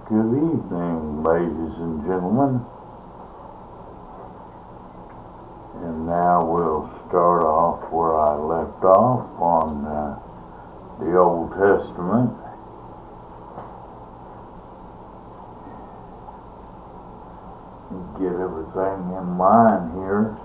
Good evening, ladies and gentlemen. And now we'll start off where I left off on the Old Testament. Get everything in line here.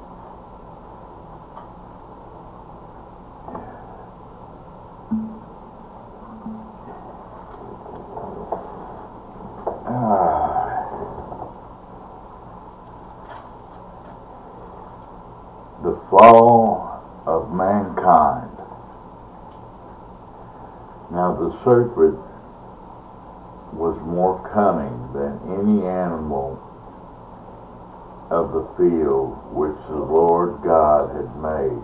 The fall of mankind. Now the serpent was more cunning than any animal of the field which the Lord God had made.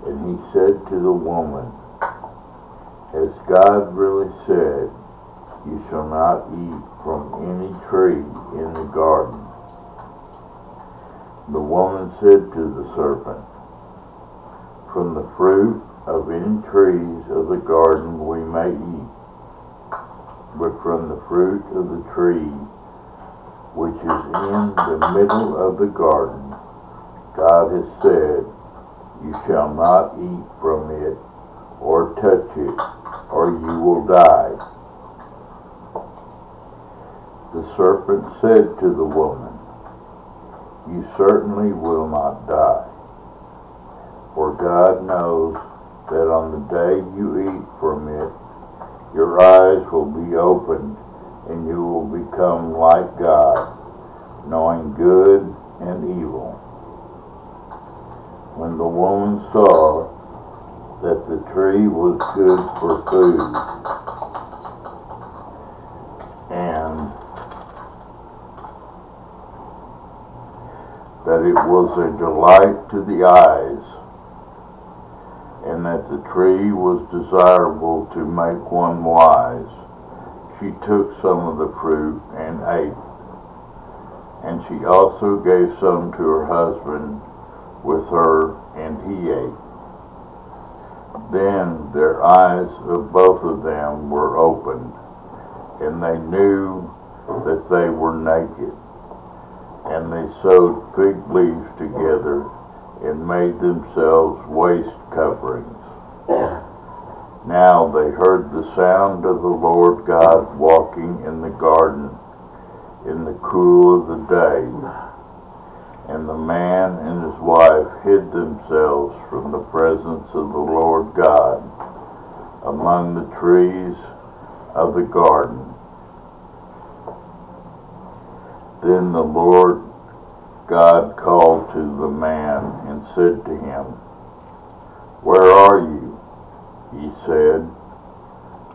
And he said to the woman, "Has God really said, you shall not eat from any tree in the garden?" The woman said to the serpent, "From the fruit of any trees of the garden we may eat, but from the fruit of the tree which is in the middle of the garden, God has said, you shall not eat from it or touch it, or you will die." The serpent said to the woman, "You certainly will not die, for God knows that on the day you eat from it, your eyes will be opened, and you will become like God, knowing good and evil." When the woman saw that the tree was good for food, and that it was a delight to the eyes, and that the tree was desirable to make one wise, she took some of the fruit and ate. And she also gave some to her husband with her, and he ate. Then their eyes of both of them were opened, and they knew that they were naked. And they sewed fig leaves together and made themselves waist coverings. Now they heard the sound of the Lord God walking in the garden in the cool of the day. And the man and his wife hid themselves from the presence of the Lord God among the trees of the garden. Then the Lord God called to the man and said to him, "Where are you?" He said,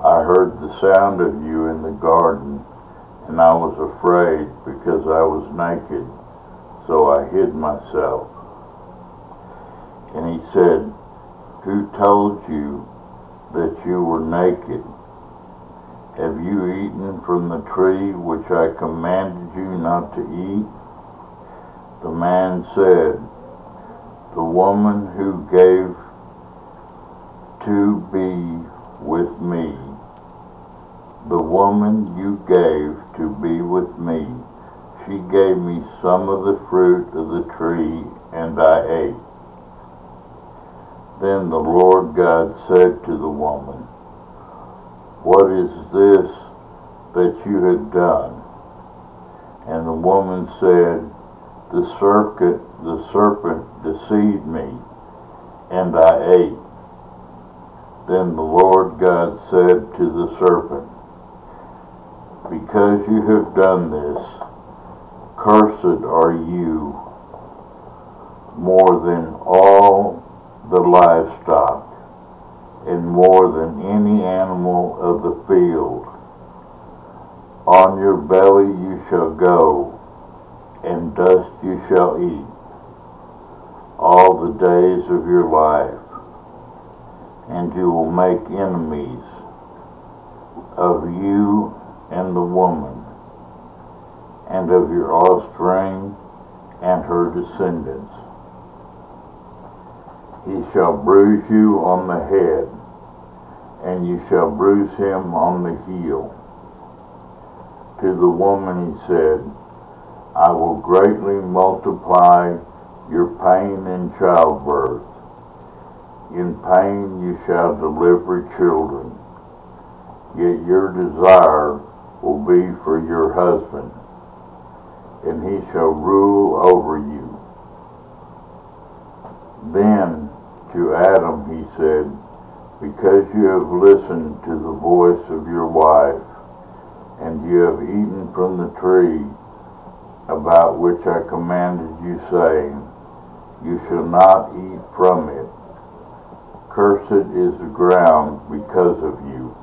"I heard the sound of you in the garden, and I was afraid because I was naked, so I hid myself." And he said, "Who told you that you were naked? Have you eaten from the tree which I commanded you not to eat?" The man said, "The woman who gave to be with me, the woman you gave to be with me, she gave me some of the fruit of the tree, and I ate." Then the Lord God said to the woman, "What is this that you have done?" And the woman said, The serpent deceived me, and I ate." Then the Lord God said to the serpent, "Because you have done this, cursed are you more than all the livestock, and more than any animal of the field. On your belly you shall go, and dust you shall eat all the days of your life, and you will make enemies of you and the woman, and of your offspring and her descendants. He shall bruise you on the head, and you shall bruise him on the heel. To the woman he said, I will greatly multiply your pain in childbirth. In pain you shall deliver children, yet your desire will be for your husband, and he shall rule over you. Then to Adam he said, because you have listened to the voice of your wife, and you have eaten from the tree about which I commanded you, saying, you shall not eat from it. Cursed is the ground because of you.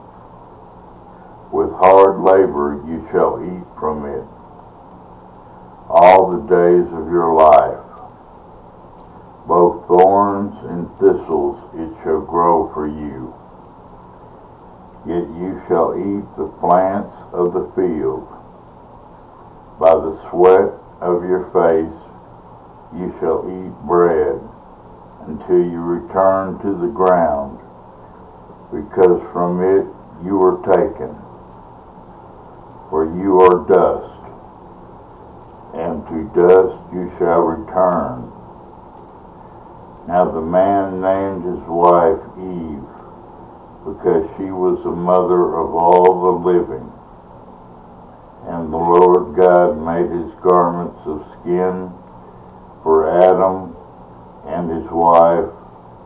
With hard labor you shall eat from it all the days of your life. Both thorns and thistles it shall grow for you. Yet you shall eat the plants of the field. By the sweat of your face you shall eat bread until you return to the ground, because from it you were taken. For you are dust, and to dust you shall return. Now the man named his wife Eve, because she was the mother of all the living. And the Lord God made his garments of skin for Adam and his wife,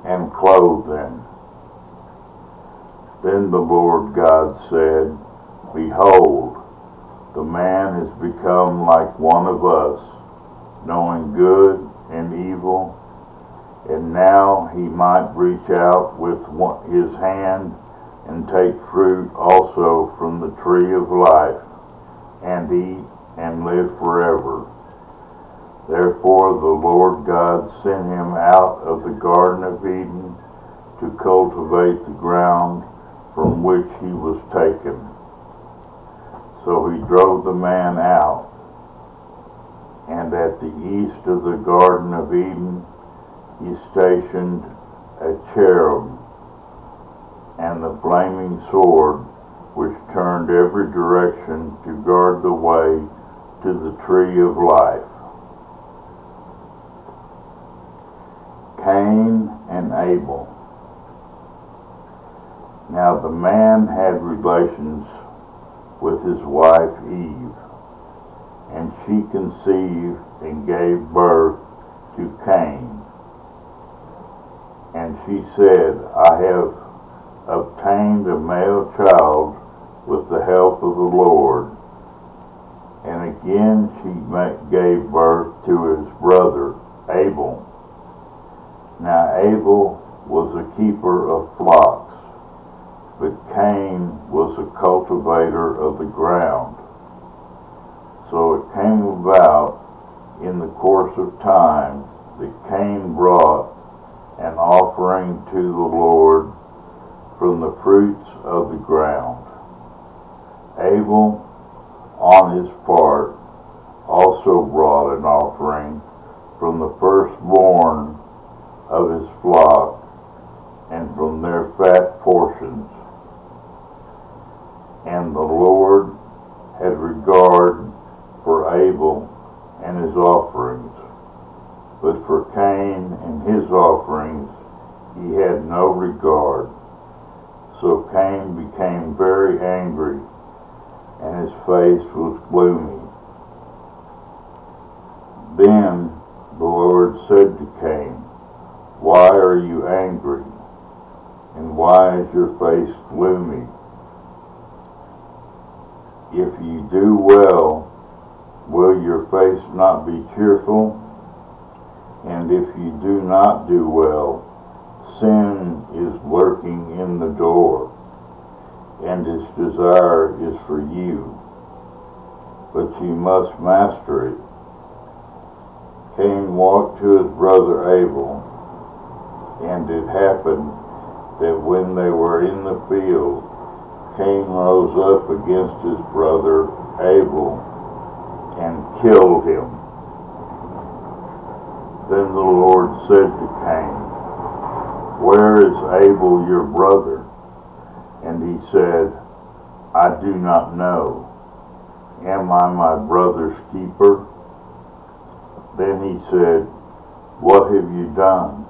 and clothed them. Then the Lord God said, behold, the man has become like one of us, knowing good and evil. And now he might reach out with his hand and take fruit also from the tree of life, and eat and live forever. Therefore the Lord God sent him out of the Garden of Eden to cultivate the ground from which he was taken. So he drove the man out, and at the east of the Garden of Eden he stationed a cherub and the flaming sword, which turned every direction to guard the way to the tree of life. Cain and Abel. Now the man had relations with his wife Eve, and she conceived and gave birth to Cain. And she said, I have obtained a male child with the help of the Lord. And again she gave birth to his brother Abel. Now Abel was a keeper of flocks, but Cain was a cultivator of the ground. So it came about in the course of time that Cain brought an offering to the Lord from the fruits of the ground. Abel, on his part, also brought an offering from the firstborn of his flock and from their fat portions. And the Lord had regard for Abel and his offerings, but for Cain and his offerings he had no regard. So Cain became very angry, and his face was gloomy. Then the Lord said to Cain, why are you angry, and why is your face gloomy? If you do well, will your face not be cheerful? And if you do not do well, sin is lurking in the door, and its desire is for you, but you must master it. Cain walked to his brother Abel, and it happened that when they were in the field, Cain rose up against his brother Abel and killed him. Then the Lord said to Cain, where is Abel your brother? And he said, I do not know. Am I my brother's keeper? Then he said, What have you done?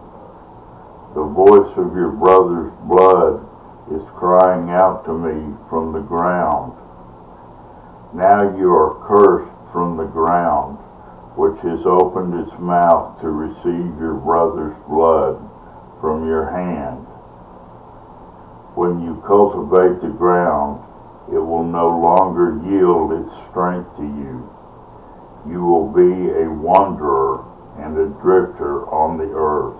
The voice of your brother's blood is crying out to me from the ground. Now you are cursed from the ground, which has opened its mouth to receive your brother's blood from your hand. When you cultivate the ground, it will no longer yield its strength to you. You will be a wanderer and a drifter on the earth.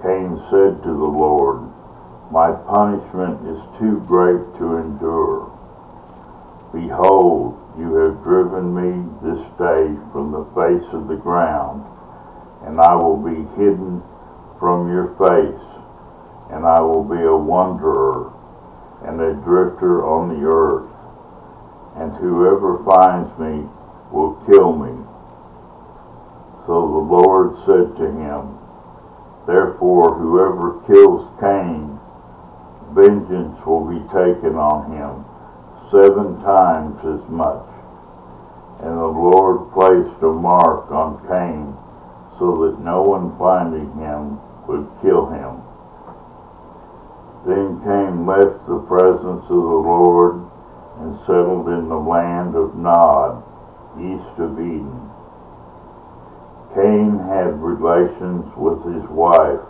Cain said to the Lord, My punishment is too great to endure. Behold, you have driven me this day from the face of the ground, and I will be hidden from your face, and I will be a wanderer and a drifter on the earth, and whoever finds me will kill me. So the Lord said to him, Therefore whoever kills Cain, vengeance will be taken on him 7 times as much. And the Lord placed a mark on Cain, so that no one finding him would kill him. Then Cain left the presence of the Lord and settled in the land of Nod, east of Eden. Cain had relations with his wife,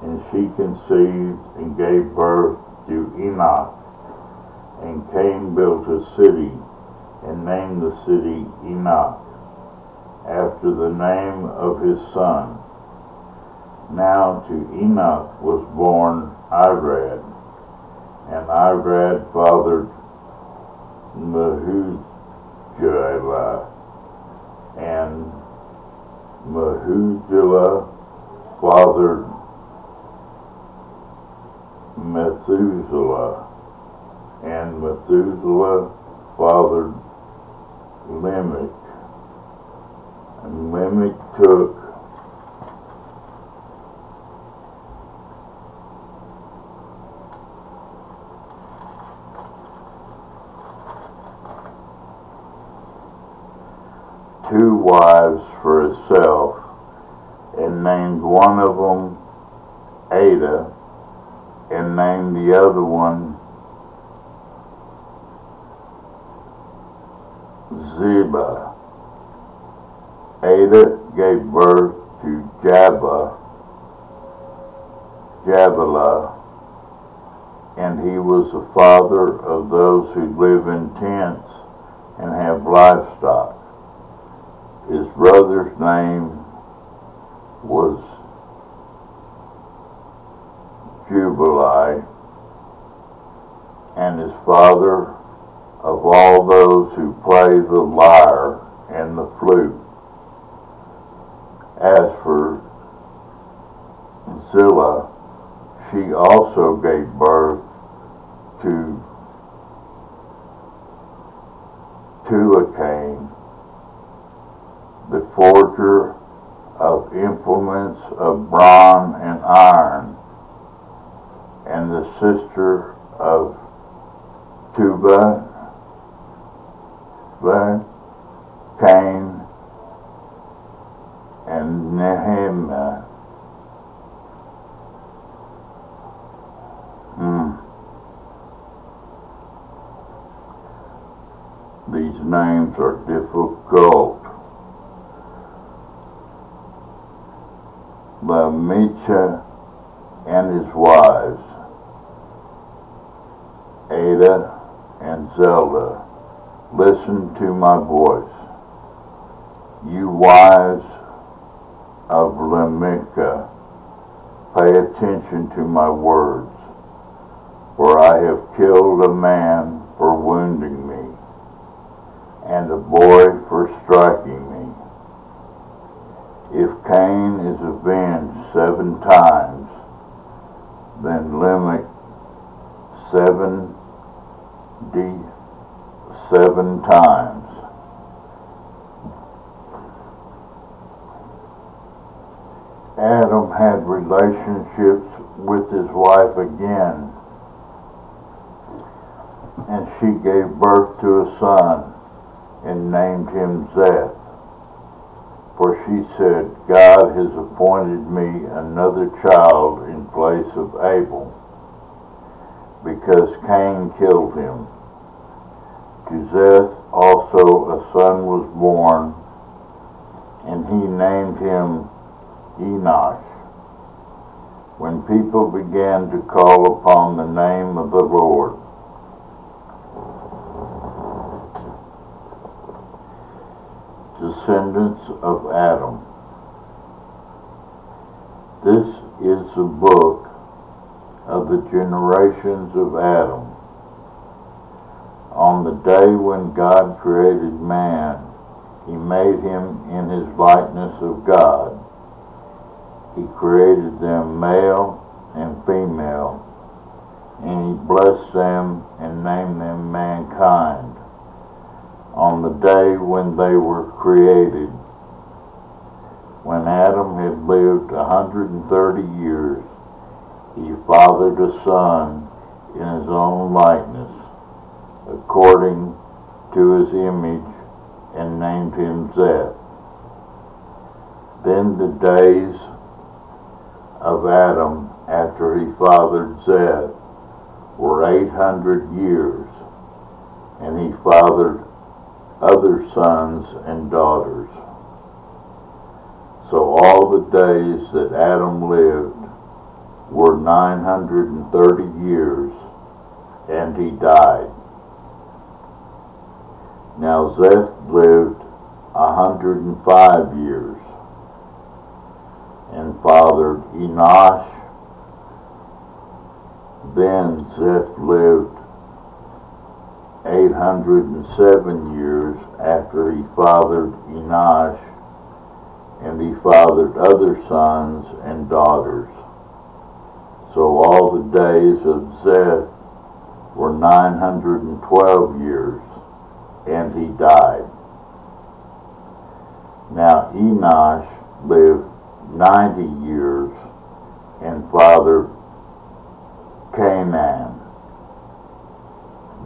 and she conceived and gave birth to Enoch. And Cain built a city and named the city Enoch, after the name of his son. Now to Enoch was born Irad, and Irad fathered Mehujael, and Mehujael fathered Methuselah, and Methuselah fathered Lamech, and Lamech took two wives for himself, and named one of them Ada, and named the other one Zillah. Ada gave birth to Jabelah, and he was the father of those who live in tents and have livestock. His brother's name was Jubali, and his father of all those who play the lyre and the flute. As for Zillah, she also gave birth to Tuacain, the forger of implements of bronze and iron, and the sister of Tubal, Cain, and Nehemiah. These names are difficult. Lamechah and his wives, Ada and Zelda, listen to my voice. You wives of Lamechah, pay attention to my words, for I have killed a man for wounding me, and a boy for striking me. If Cain is avenged 7 times, then Lamech 77 times. Adam had relationships with his wife again, and she gave birth to a son and named him Zeth. For she said, God has appointed me another child in place of Abel, because Cain killed him. To Zeth also a son was born, and he named him Enosh. When people began to call upon the name of the Lord. Descendants of Adam. This is the book of the generations of Adam. On the day when God created man, he made him in his likeness of God. He created them male and female, and he blessed them and named them mankind. On the day when they were created, when Adam had lived 130 years, he fathered a son in his own likeness, according to his image, and named him Zeth. Then the days of Adam after he fathered Zeth were 800 years, and he fathered other sons and daughters. So all the days that Adam lived were 930 years, and he died. Now Zeth lived 105 years, and fathered Enosh. Then Zeth lived 807 years after he fathered Enosh, and he fathered other sons and daughters. So all the days of Zeth were 912 years, and he died. Now Enosh lived 90 years and fathered Canaan.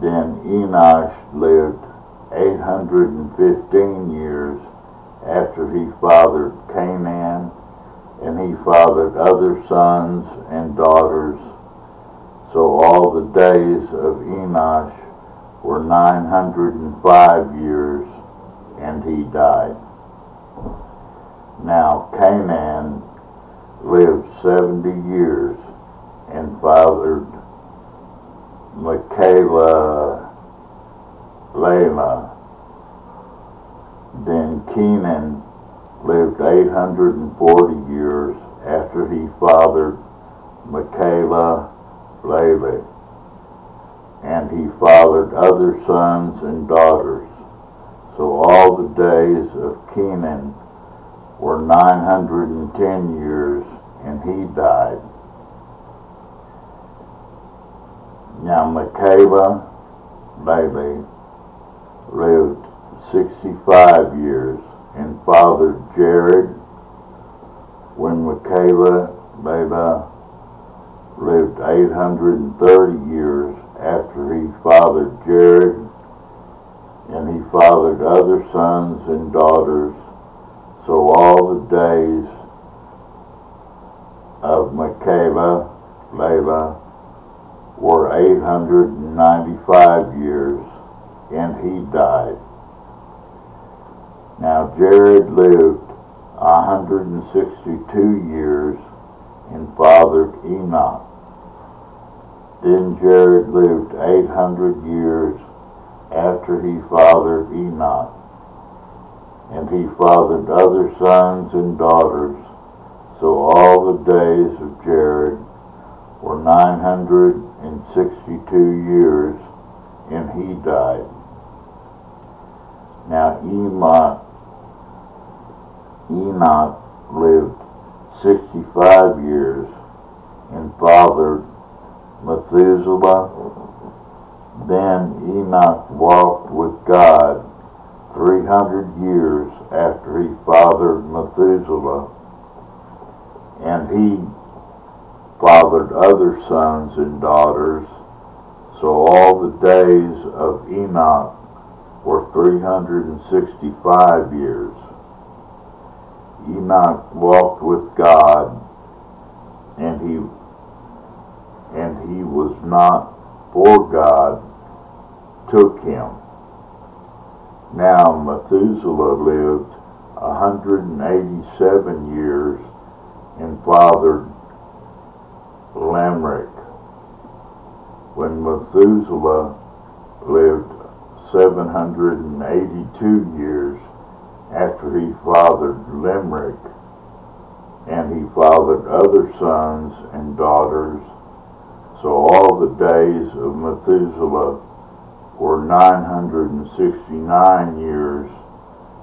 Then Enosh lived 815 years after he fathered Canaan, and he fathered other sons and daughters. So all the days of Enosh were 905 years, and he died. Now Canaan lived 70 years and fathered Machpelah, Then Kenan lived 840 years after he fathered Machpelah, and he fathered other sons and daughters. So all the days of Kenan were 910 years, and he died. Now Machpelah, lived 65 years and fathered Jared. When Machpelah, lived 830 years after he fathered Jared, and he fathered other sons and daughters. So all the days of Machpelah, were 895 years, and he died. Now Jared lived 162 years and fathered Enoch. Then Jared lived 800 years after he fathered Enoch, and he fathered other sons and daughters. So all the days of Jared were 962 years, and he died. Now Enoch lived 65 years and fathered Methuselah. Then Enoch walked with God 300 years after he fathered Methuselah, and he fathered other sons and daughters. So all the days of Enoch were 365 years. Enoch walked with God, and he was not, for God took him. Now Methuselah lived 187 years and fathered Lamech. When Methuselah lived 782 years after he fathered Lamech, and he fathered other sons and daughters. So all the days of Methuselah were 969 years,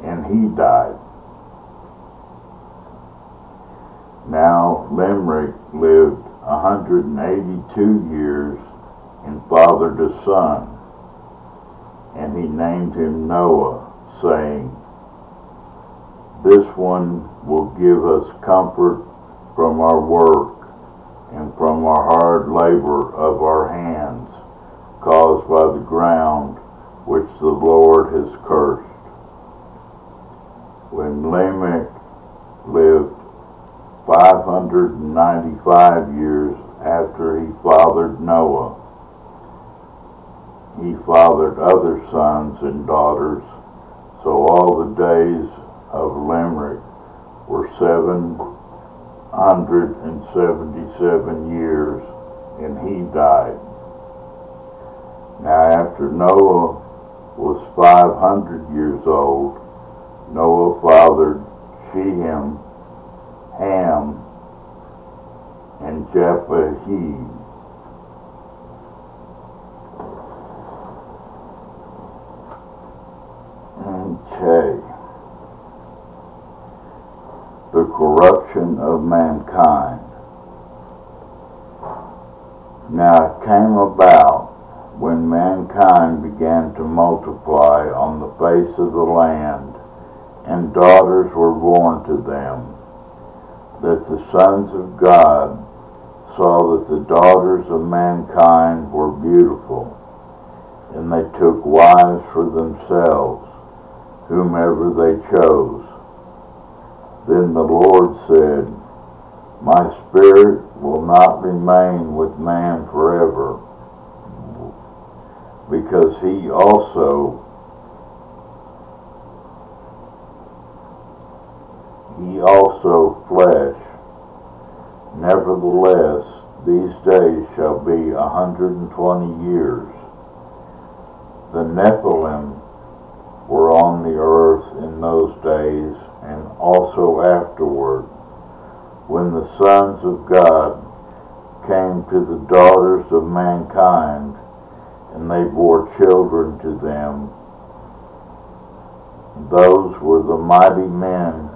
and he died. Now Lamech lived 182 years and fathered a son, and he named him Noah, saying, "This one will give us comfort from our work and from our hard labor of our hands, caused by the ground which the Lord has cursed." When Lamech lived 595 years after he fathered Noah, he fathered other sons and daughters. So all the days of Lamech were 777 years, and he died. Now after Noah was 500 years old, Noah fathered Shem, Ham, and Japheth. Okay. The corruption of mankind. Now it came about when mankind began to multiply on the face of the land, and daughters were born to them, that the sons of God saw that the daughters of mankind were beautiful, and they took wives for themselves, whomever they chose. Then the Lord said, "My spirit will not remain with man forever, because he also flesh. Nevertheless, these days shall be 120 years. The Nephilim were on the earth in those days, and also afterward, when the sons of God came to the daughters of mankind, and they bore children to them. Those were the mighty men,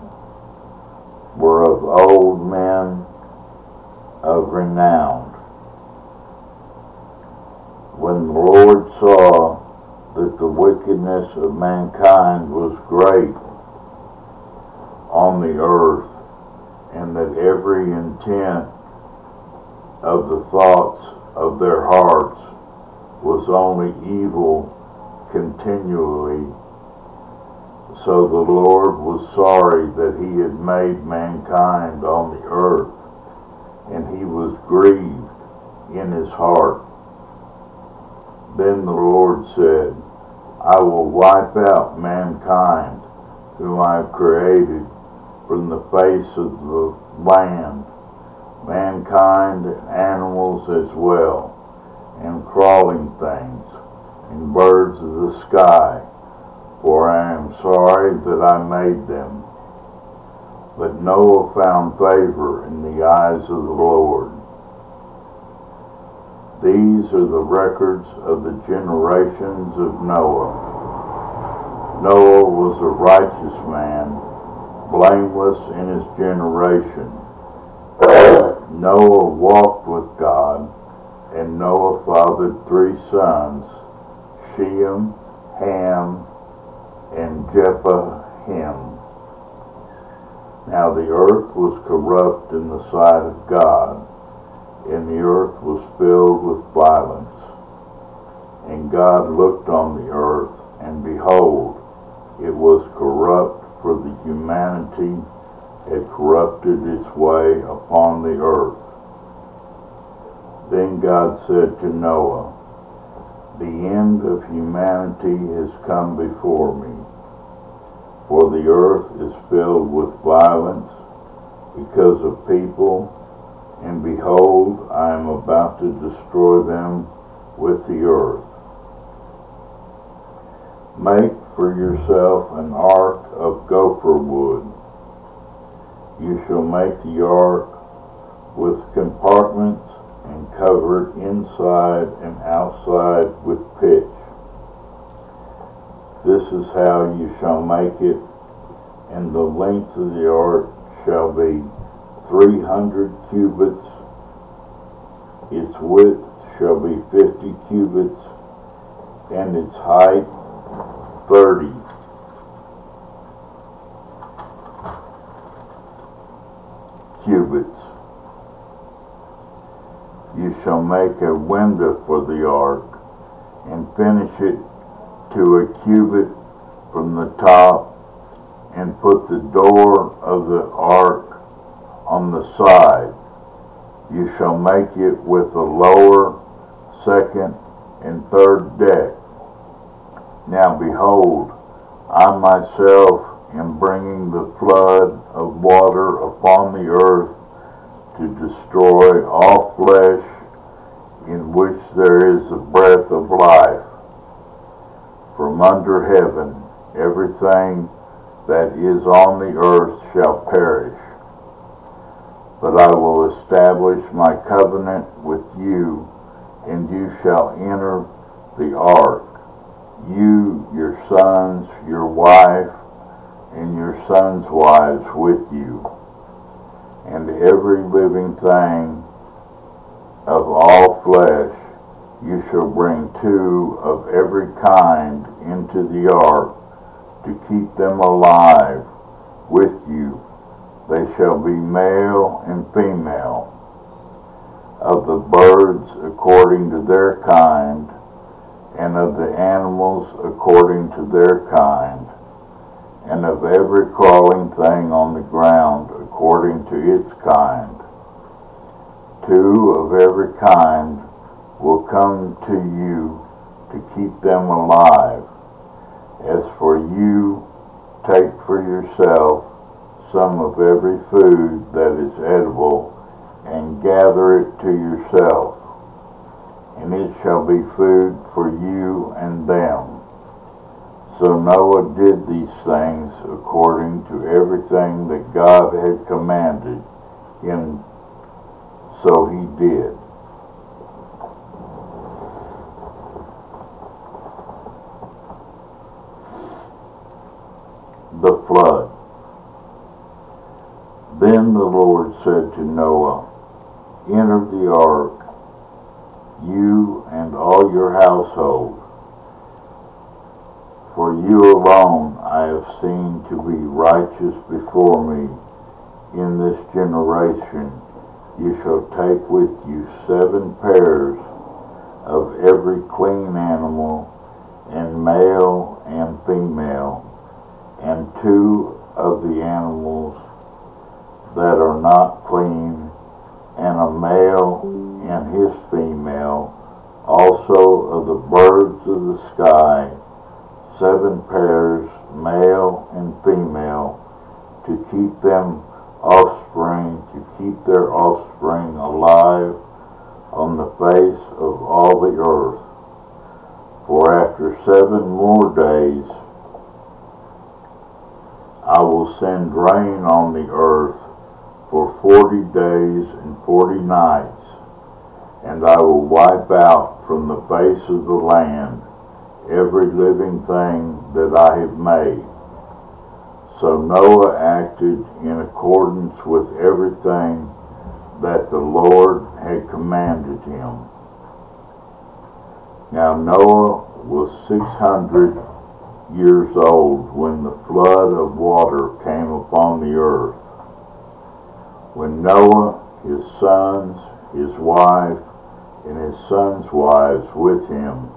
were of old men of renown. When the Lord saw that the wickedness of mankind was great on the earth, and that every intent of the thoughts of their hearts was only evil continually, so the Lord was sorry that he had made mankind on the earth, and he was grieved in his heart. Then the Lord said, "I will wipe out mankind, whom I have created from the face of the land, mankind and animals as well, and crawling things, and birds of the sky, for I am sorry that I made them." But Noah found favor in the eyes of the Lord. These are the records of the generations of Noah. Noah was a righteous man, blameless in his generation. Noah walked with God, and Noah fathered 3 sons, Shem, Ham, and Japheth. Now the earth was corrupt in the sight of God, and the earth was filled with violence. And God looked on the earth, and behold, it was corrupt, for the humanity had corrupted its way upon the earth. Then God said to Noah, the end of humanity has come before me, for the earth is filled with violence because of people, and behold, I am about to destroy them with the earth. Make for yourself an ark of gopher wood. You shall make the ark with compartments and cover it inside and outside with pitch. This is how you shall make it, and the length of the ark shall be 300 cubits, its width shall be 50 cubits, and its height 30. cubits. You shall make a window for the ark, and finish it to a cubit from the top, and put the door of the ark on the side. You shall make it with a lower, second, and third deck. Now behold, I myself am bringing the flood of water upon the earth to destroy all flesh in which there is a breath of life. From under heaven, everything that is on the earth shall perish. But I will establish my covenant with you, and you shall enter the ark, you, your sons, your wife, and your sons' wives with you, and every living thing of all flesh. You shall bring 2 of every kind into the ark to keep them alive with you. They shall be male and female. Of the birds according to their kind, and of the animals according to their kind, and of every crawling thing on the ground according to its kind. 2 of every kind will come to you to keep them alive. As for you, take for yourself some of every food that is edible, and gather it to yourself, and it shall be food for you and them. So Noah did these things according to everything that God had commanded him, so he did. The flood. Then the Lord said to Noah, enter the ark, you and all your household. For you alone I have seen to be righteous before me in this generation. You shall take with you 7 pairs of every clean animal, and male and female, and 2 of the animals that are not clean, and a male and his female, also of the birds of the sky, 7 pairs, male and female, to keep them offspring, to keep their offspring alive on the face of all the earth. For after 7 more days I will send rain on the earth for 40 days and 40 nights, and I will wipe out from the face of the land every living thing that I have made. So Noah acted in accordance with everything that the Lord had commanded him. Now Noah was 600 years old when the flood of water came upon the earth. When Noah, his sons, his wife, and his sons' wives with him,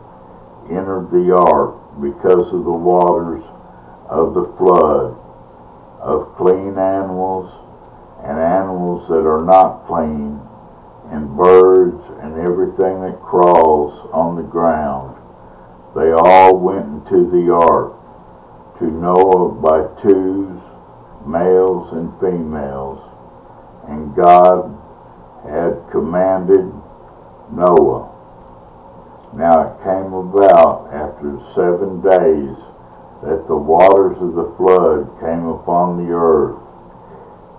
entered the ark because of the waters of the flood, of clean animals and animals that are not clean, and birds and everything that crawls on the ground. They all went into the ark to Noah by twos, males and females, and God had commanded Noah. Now it came about after 7 days that the waters of the flood came upon the earth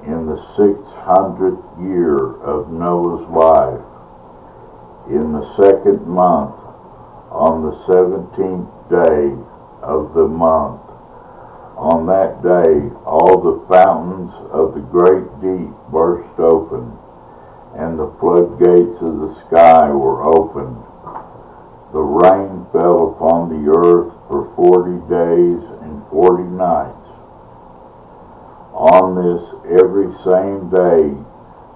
in the 600th year of Noah's life, in the 2nd month, on the 17th day of the month. On that day all the fountains of the great deep burst open, and the floodgates of the sky were opened. The rain fell upon the earth for 40 days and 40 nights. On this every same day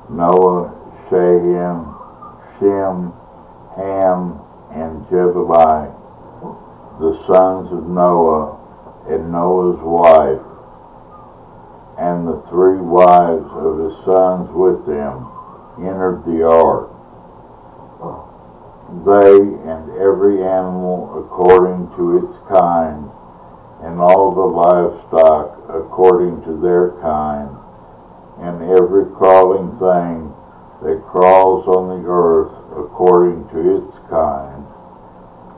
Noah, Shem, Ham, and Japheth, the sons of Noah, and Noah's wife, and the 3 wives of his sons with them, entered the ark. They and every animal according to its kind, and all the livestock according to their kind, and every crawling thing that crawls on the earth according to its kind,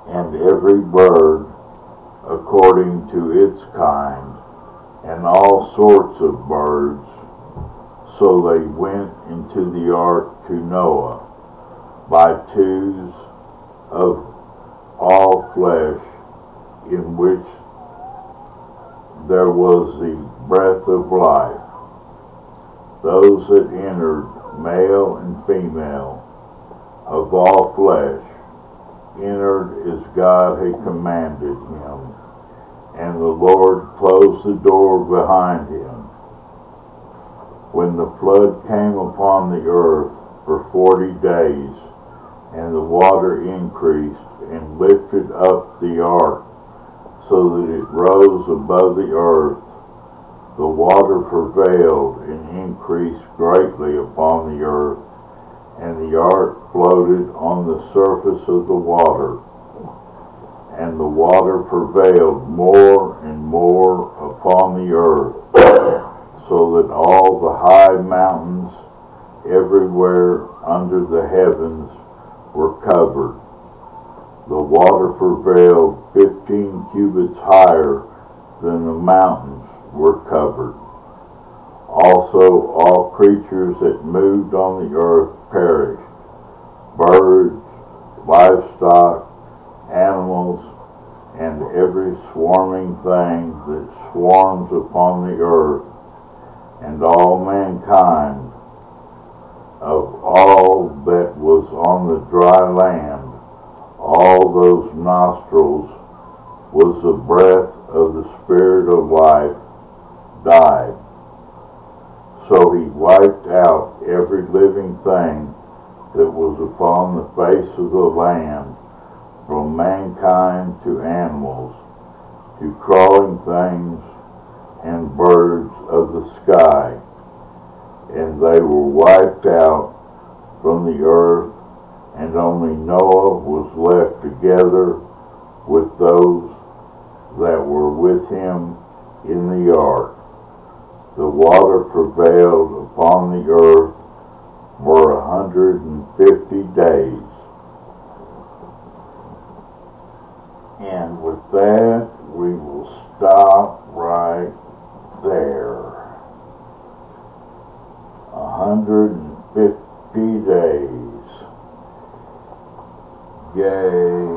and every bird according to its kind, and all sorts of birds. So they went into the ark to Noah by twos of all flesh, in which there was the breath of life. Those that entered, male and female, of all flesh, entered as God had commanded him, and the Lord closed the door behind him. When the flood came upon the earth for 40 days, and the water increased and lifted up the ark, so that it rose above the earth, the water prevailed and increased greatly upon the earth, and the ark floated on the surface of the water. And the water prevailed more and more upon the earth, so that all the high mountains everywhere under the heavens were covered. The water prevailed 15 cubits higher than the mountains were covered. Also all creatures that moved on the earth perished, birds, livestock, animals, and every swarming thing that swarms upon the earth, and all mankind, of all that was on the dry land. All those nostrils was the breath of the Spirit of life, died. So he wiped out every living thing that was upon the face of the land, from mankind to animals, to crawling things and birds of the sky, and they were wiped out from the earth, and only Noah was left together with those that were with him in the ark. The water prevailed upon the earth for 150 days. And with that, we will stop right there. 150 days. Yay.